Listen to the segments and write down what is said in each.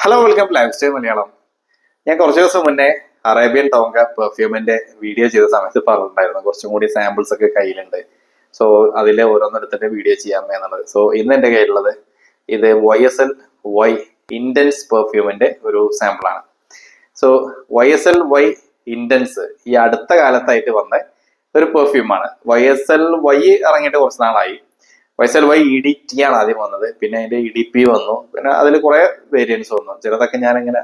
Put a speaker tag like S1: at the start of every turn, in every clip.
S1: Hello welcome life style Malayalam. ഞാൻ കുറച്ച് ദിവസം മുന്നേ അറേബ്യൻ ടോങ്ക പെർഫ്യൂമിന്റെ വീഡിയോ ചെയ്ത സമയത്ത് പറഞ്ഞിട്ടുണ്ടായിരുന്നു കുറച്ചും കൂടി സാമ്പിൾസ് ഒക്കെ കയ്യിലുണ്ട്. സോ അതിലെ ഓരോന്നെടുത്തിട്ട് വീഡിയോ ചെയ്യാം എന്നുള്ളത്. സോ ഇന്ന് എൻ്റെ കയ്യിലുള്ളത് ഇത് YSL-Y ഇന്റൻസ് പെർഫ്യൂമിന്റെ ഒരു സാമ്പിളാണ്. സോ YSL-Y ഇന്റൻസ് ഈ അടുത്ത കാലത്തായിട്ട് വന്ന ഒരു പെർഫ്യൂമാണ്. YSL-Y ഇറങ്ങിയിട്ട് കുറച്ച് നാളായി. YSL-Y EDT ആണ് ആദ്യം വന്നത്, പിന്നെ അതിന്റെ EDP വന്നു, പിന്നെ അതിൽ കുറെ വേരിയൻസ് വന്നു. ചിലതൊക്കെ ഞാനിങ്ങനെ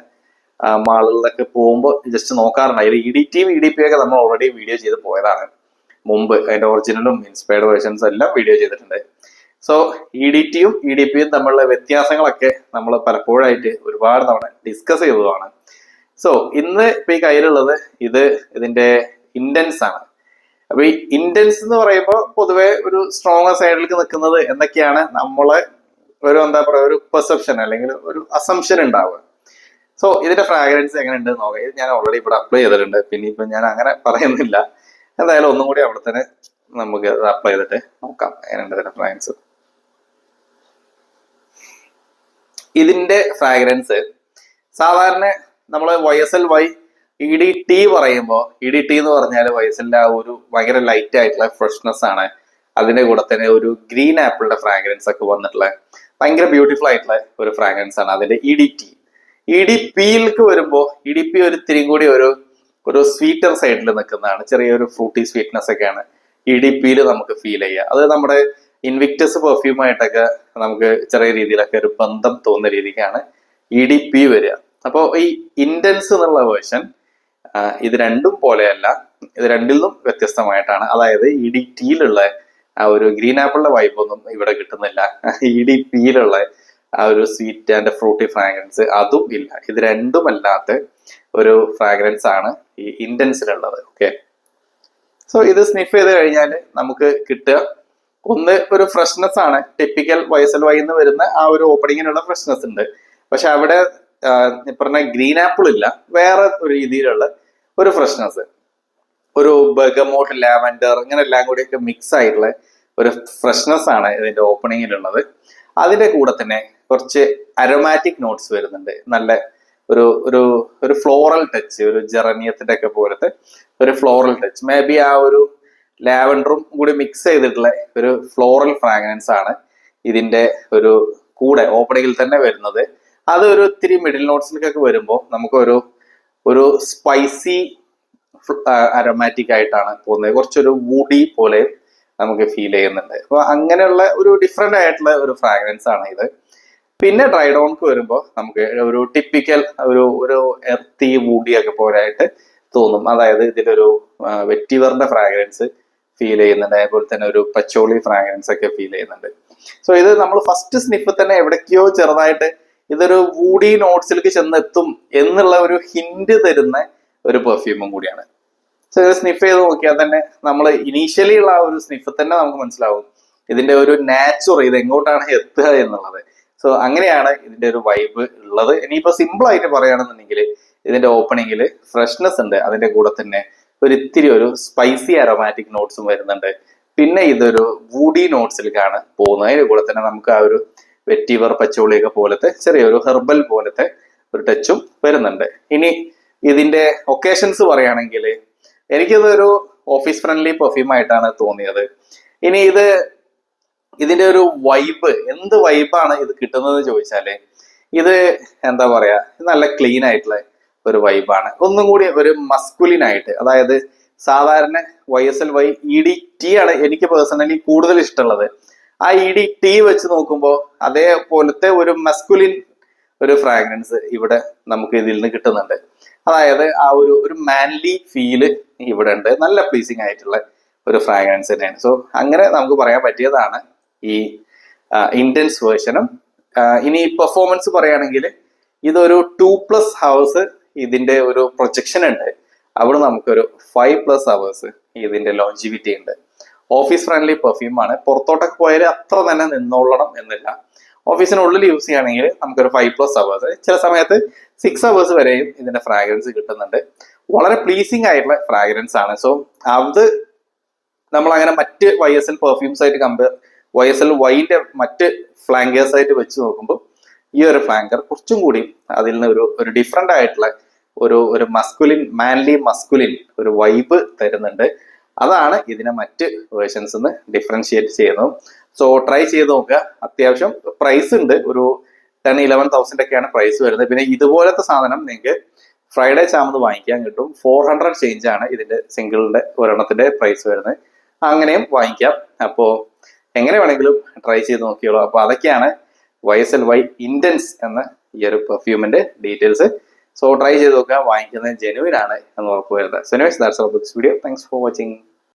S1: മാളുകളിലൊക്കെ പോകുമ്പോൾ ജസ്റ്റ് നോക്കാറുണ്ട്. അതിൽ EDTയും EDP ഒക്കെ നമ്മൾ ഓൾറെഡി വീഡിയോ ചെയ്ത് പോയതാണ് മുമ്പ്. അതിന്റെ ഒറിജിനലും ഇൻസ്പയർഡ് വേർഷൻസ് എല്ലാം വീഡിയോ ചെയ്തിട്ടുണ്ട്. സോ EDTയും EDPയും തമ്മിലുള്ള വ്യത്യാസങ്ങളൊക്കെ നമ്മൾ പലപ്പോഴായിട്ട് ഒരുപാട് തവണ ഡിസ്കസ് ചെയ്തതാണ്. സോ ഇന്ന് ഇപ്പൊ ഈ കയ്യിലുള്ളത് ഇതിന്റെ ഇന്റൻസ് ആണ്. അപ്പൊ ഈ ഇന്റൻസ് എന്ന് പറയുമ്പോൾ പൊതുവെ ഒരു സ്ട്രോങ് സൈഡിലേക്ക് നിൽക്കുന്നത് എന്നൊക്കെയാണ് നമ്മളെ ഒരു എന്താ പറയുക ഒരു പെർസെപ്ഷൻ അല്ലെങ്കിൽ ഒരു അസംഷൻ ഉണ്ടാവുക. സോ ഇതിന്റെ ഫ്രാഗ്രൻസ് എങ്ങനെ ഉണ്ട് നോക്കാം. ഇത് ഞാൻ ഓൾറെഡി ഇവിടെ അപ്ലൈ ചെയ്തിട്ടുണ്ട്, പിന്നെ ഇപ്പൊ ഞാൻ അങ്ങനെ പറയുന്നില്ല. എന്തായാലും ഒന്നും കൂടി അവിടെ തന്നെ നമുക്ക് അത് അപ്ലൈ ചെയ്തിട്ട് നോക്കാം എങ്ങനെയുണ്ട് ഇതിന്റെ ഫ്രാഗ്രൻസ്. ഇതിന്റെ ഫ്രാഗ്രൻസ് സാധാരണ നമ്മൾ YSL-Y EDT പറയുമ്പോൾ EDT എന്ന് പറഞ്ഞാൽ YSL ആ ഒരു ഭയങ്കര ലൈറ്റ് ആയിട്ടുള്ള ഫ്രഷ്നെസ് ആണ്. അതിന്റെ കൂടെ തന്നെ ഒരു ഗ്രീൻ ആപ്പിളിന്റെ ഫ്രാഗ്രൻസ് ഒക്കെ വന്നിട്ടുള്ള ഭയങ്കര ബ്യൂട്ടിഫുൾ ആയിട്ടുള്ള ഒരു ഫ്രാഗ്രൻസ് ആണ് അതിന്റെ EDT. EDPയിലേക്ക് വരുമ്പോൾ EDP ഒരു ഇത്തിരി കൂടി ഒരു സ്വീറ്റർ സൈഡിൽ നിൽക്കുന്നതാണ്. ചെറിയൊരു ഫ്രൂട്ടി സ്വീറ്റ്നെസ് ഒക്കെയാണ് EDPയിൽ നമുക്ക് ഫീൽ ചെയ്യുക. അത് നമ്മുടെ ഇൻവിക്ടസ് പെർഫ്യൂമായിട്ടൊക്കെ നമുക്ക് ചെറിയ രീതിയിലൊക്കെ ഒരു ബന്ധം തോന്നുന്ന രീതിക്കാണ് EDP വരിക. അപ്പോൾ ഈ ഇന്റൻസ് എന്നുള്ള വേർഷൻ ഇത് രണ്ടും പോലെയല്ല, ഇത് രണ്ടിൽ നിന്നും വ്യത്യസ്തമായിട്ടാണ്. അതായത് EDTയിലുള്ള ആ ഒരു ഗ്രീൻ ആപ്പിളിന്റെ വൈബ് ഒന്നും ഇവിടെ കിട്ടുന്നില്ല. EDPയിലുള്ള ആ ഒരു സ്വീറ്റ് ആൻഡ് ഫ്രൂട്ടി ഫ്രാഗ്രൻസ് അതും ഇല്ല. ഇത് രണ്ടുമല്ലാത്ത ഒരു ഫ്രാഗ്രൻസ് ആണ് ഈ ഇന്റൻസിലുള്ളത്. ഓക്കെ, സോ ഇത് സ്നിഫ് ചെയ്ത് കഴിഞ്ഞാൽ നമുക്ക് കിട്ടുക ഒന്ന് ഒരു ഫ്രഷ്നെസ് ആണ്. ടിപ്പിക്കൽ YSL-Y എന്ന് വരുന്ന ആ ഒരു ഓപ്പണിങ്ങിനുള്ള ഫ്രഷ്നെസ് ഉണ്ട്. പക്ഷെ അവിടെ പറഞ്ഞ ഗ്രീൻ ആപ്പിൾ ഇല്ല, വേറെ ഒരു രീതിയിലുള്ള ഒരു ഫ്രഷ്നെസ്, ഒരു ബെർഗമോട്ട്, ലാവൻഡർ, ഇങ്ങനെ എല്ലാം കൂടിയൊക്കെ മിക്സ് ആയിട്ടുള്ള ഒരു ഫ്രഷ്നെസ് ആണ് ഇതിന്റെ ഓപ്പണിങ്ങിലുള്ളത്. അതിന്റെ കൂടെ തന്നെ കുറച്ച് അരോമാറ്റിക് നോട്ട്സ് വരുന്നുണ്ട്. നല്ല ഒരു ഒരു ഒരു ഫ്ലോറൽ ടച്ച്, ഒരു ജെറനിയത്തിന്റെ ഒക്കെ പോലത്തെ ഒരു ഫ്ലോറൽ ടച്ച്, മേ ബി ആ ഒരു ലാവൻഡറും കൂടി മിക്സ് ചെയ്തിട്ടുള്ള ഒരു ഫ്ലോറൽ ഫ്രാഗ്രൻസ് ആണ് ഇതിന്റെ ഒരു കൂടെ ഓപ്പണിങ്ങിൽ തന്നെ വരുന്നത്. അത് ഒരു ഇത്തിരി മിഡിൽ നോട്ട്സിലേക്കൊക്കെ വരുമ്പോൾ നമുക്ക് ഒരു സ്പൈസി അരോമാറ്റിക് ആയിട്ടാണ് പോകുന്നത്. കുറച്ചൊരു വുഡി പോലെ നമുക്ക് ഫീൽ ചെയ്യുന്നുണ്ട്. അപ്പൊ അങ്ങനെയുള്ള ഒരു ഡിഫറെന്റ് ആയിട്ടുള്ള ഒരു ഫ്രാഗ്രൻസ് ആണ് ഇത്. പിന്നെ ഡ്രൈ ഡൗൺക്ക് വരുമ്പോൾ നമുക്ക് ഒരു ടിപ്പിക്കൽ ഒരു എർത്തി വുഡി ഒക്കെ പോലെയായിട്ട് തോന്നും. അതായത് ഇതിലൊരു വെറ്റിവറിന്റെ ഫ്രാഗ്രൻസ് ഫീൽ ചെയ്യുന്നുണ്ട്, അതേപോലെ തന്നെ ഒരു പച്ചോളി ഫ്രാഗ്രൻസ് ഒക്കെ ഫീൽ ചെയ്യുന്നുണ്ട്. സോ ഇത് നമ്മൾ ഫസ്റ്റ് സ്നിഫ് തന്നെ എവിടേക്കോ ചെറുതായിട്ട് ഇതൊരു വൂഡി നോട്ട്സിലേക്ക് ചെന്നെത്തും എന്നുള്ള ഒരു ഹിന്റ് തരുന്ന ഒരു പെർഫ്യൂമും കൂടിയാണ്. സോ ഇത് സ്നിഫ് ചെയ്ത് നോക്കിയാൽ തന്നെ നമ്മൾ ഇനീഷ്യലി ഉള്ള ആ ഒരു സ്നിഫ് തന്നെ നമുക്ക് മനസ്സിലാവും ഇതിന്റെ ഒരു നാച്ചുറൽ ഇത് എങ്ങോട്ടാണ് എത്തുക എന്നുള്ളത്. സോ അങ്ങനെയാണ് ഇതിന്റെ ഒരു വൈബ് ഉള്ളത്. ഇനിയിപ്പോ സിമ്പിൾ ആയിട്ട് പറയുകയാണെന്നുണ്ടെങ്കിൽ ഇതിന്റെ ഓപ്പണിങ്ങിൽ ഫ്രഷ്നെസ് ഉണ്ട്, അതിന്റെ കൂടെ തന്നെ ഒരു ഇത്തിരി ഒരു സ്പൈസി അരോമാറ്റിക് നോട്ട്സും വരുന്നുണ്ട്. പിന്നെ ഇതൊരു വൂഡി നോട്ട്സിലേക്കാണ് പോകുന്നത്. അതിന്റെ കൂടെ തന്നെ നമുക്ക് ആ ഒരു വെറ്റിവർ, പച്ചോളിയൊക്കെ പോലത്തെ ചെറിയൊരു ഹെർബൽ പോലത്തെ ഒരു ടച്ചും വരുന്നുണ്ട്. ഇനി ഇതിന്റെ ഒക്കേഷൻസ് പറയുകയാണെങ്കിൽ എനിക്കിതൊരു ഓഫീസ് ഫ്രണ്ട്ലി പെർഫ്യൂം ആയിട്ടാണ് തോന്നിയത്. ഇനി ഇതിന്റെ ഒരു വൈബ്, എന്ത് വൈബാണ് ഇത് കിട്ടുന്നത് ചോദിച്ചാല് ഇത് എന്താ പറയാ, നല്ല ക്ലീൻ ആയിട്ടുള്ള ഒരു വൈബാണ്. ഒന്നും കൂടി ഒരു മസ്കുലിൻ ആയിട്ട്, അതായത് സാധാരണ YSL-Y EDT ആണ് എനിക്ക് പേഴ്സണലി കൂടുതൽ ഇഷ്ടമുള്ളത്. ആ EDT വെച്ച് നോക്കുമ്പോൾ അതേപോലത്തെ ഒരു മസ്കുലിൻ ഒരു ഫ്രാഗ്രൻസ് ഇവിടെ നമുക്ക് ഇതിൽ നിന്ന് കിട്ടുന്നുണ്ട്. അതായത് ആ ഒരു മാൻലി ഫീല് ഇവിടെ ഉണ്ട്. നല്ല പ്ലീസിങ് ആയിട്ടുള്ള ഒരു ഫ്രാഗ്രൻസ് തന്നെയാണ്. സോ അങ്ങനെ നമുക്ക് പറയാൻ പറ്റിയതാണ് ഈ ഇന്റൻസ് വേർഷനും. ഇനി പെർഫോമൻസ് പറയുകയാണെങ്കിൽ ഇതൊരു 2+ hours ഇതിന്റെ ഒരു പ്രൊജക്ഷൻ ഉണ്ട്. അവിടെ നമുക്കൊരു 5+ hours ഇതിന്റെ ലോഞ്ചിവിറ്റി ഉണ്ട്. ഓഫീസ് ഫ്രണ്ട്ലി പെർഫ്യൂം ആണ്. പുറത്തോട്ടൊക്കെ പോയാൽ അത്ര തന്നെ നിന്നോളണം എന്നില്ല. ഓഫീസിനുള്ളിൽ യൂസ് ചെയ്യുകയാണെങ്കിൽ നമുക്കൊരു 5+ hours, ചില സമയത്ത് 6 hours വരെയും ഇതിന്റെ ഫ്രാഗ്രൻസ് കിട്ടുന്നുണ്ട്. വളരെ പ്ലീസിങ് ആയിട്ടുള്ള ഫ്രാഗ്രൻസ് ആണ്. സോ അത് നമ്മൾ അങ്ങനെ മറ്റ് YSL പെർഫ്യൂംസ് ആയിട്ട് YSL-Yന്റെ മറ്റ് ഫ്ലാങ്കേഴ്സ് ആയിട്ട് വെച്ച് നോക്കുമ്പോൾ ഈ ഒരു ഫ്ലാങ്കർ കുറച്ചും കൂടി അതിൽ നിന്ന് ഒരു ഡിഫറെന്റ് ആയിട്ടുള്ള ഒരു മാൻലി മസ്കുലിൻ ഒരു വൈബ് തരുന്നുണ്ട്. അതാണ് ഇതിനെ മറ്റ് വേർഷൻസ് നിന്ന് ഡിഫറൻഷിയേറ്റ് ചെയ്യുന്നത്. സോ ട്രൈ ചെയ്ത് നോക്കുക. അത്യാവശ്യം പ്രൈസ് ഉണ്ട്, ഒരു 10-11,000 ഒക്കെയാണ് പ്രൈസ് വരുന്നത്. പിന്നെ ഇതുപോലത്തെ സാധനം നിങ്ങൾക്ക് ഫ്രൈഡേ ചാമത് വാങ്ങിക്കാൻ കിട്ടും. 400 ചേഞ്ച് ആണ് ഇതിന്റെ സിംഗിളിന്റെ ഒരെണ്ണത്തിന്റെ പ്രൈസ് വരുന്നത്. അങ്ങനെയും വാങ്ങിക്കാം. അപ്പോ എങ്ങനെ വേണമെങ്കിലും ട്രൈ ചെയ്ത് നോക്കിയോളൂ. അപ്പൊ അതൊക്കെയാണ് YSL-Y ഇന്റൻസ് എന്ന ഈ ഒരു പെർഫ്യൂമിന്റെ ഡീറ്റെയിൽസ്. സോ ട്രൈ ചെയ്ത് നോക്കുക. വാങ്ങിക്കുന്നത് ജെനുവിൻ ആണ് എന്ന് ഉറപ്പ് വരുന്നത്. So anyways that's all for this video. Thanks for watching.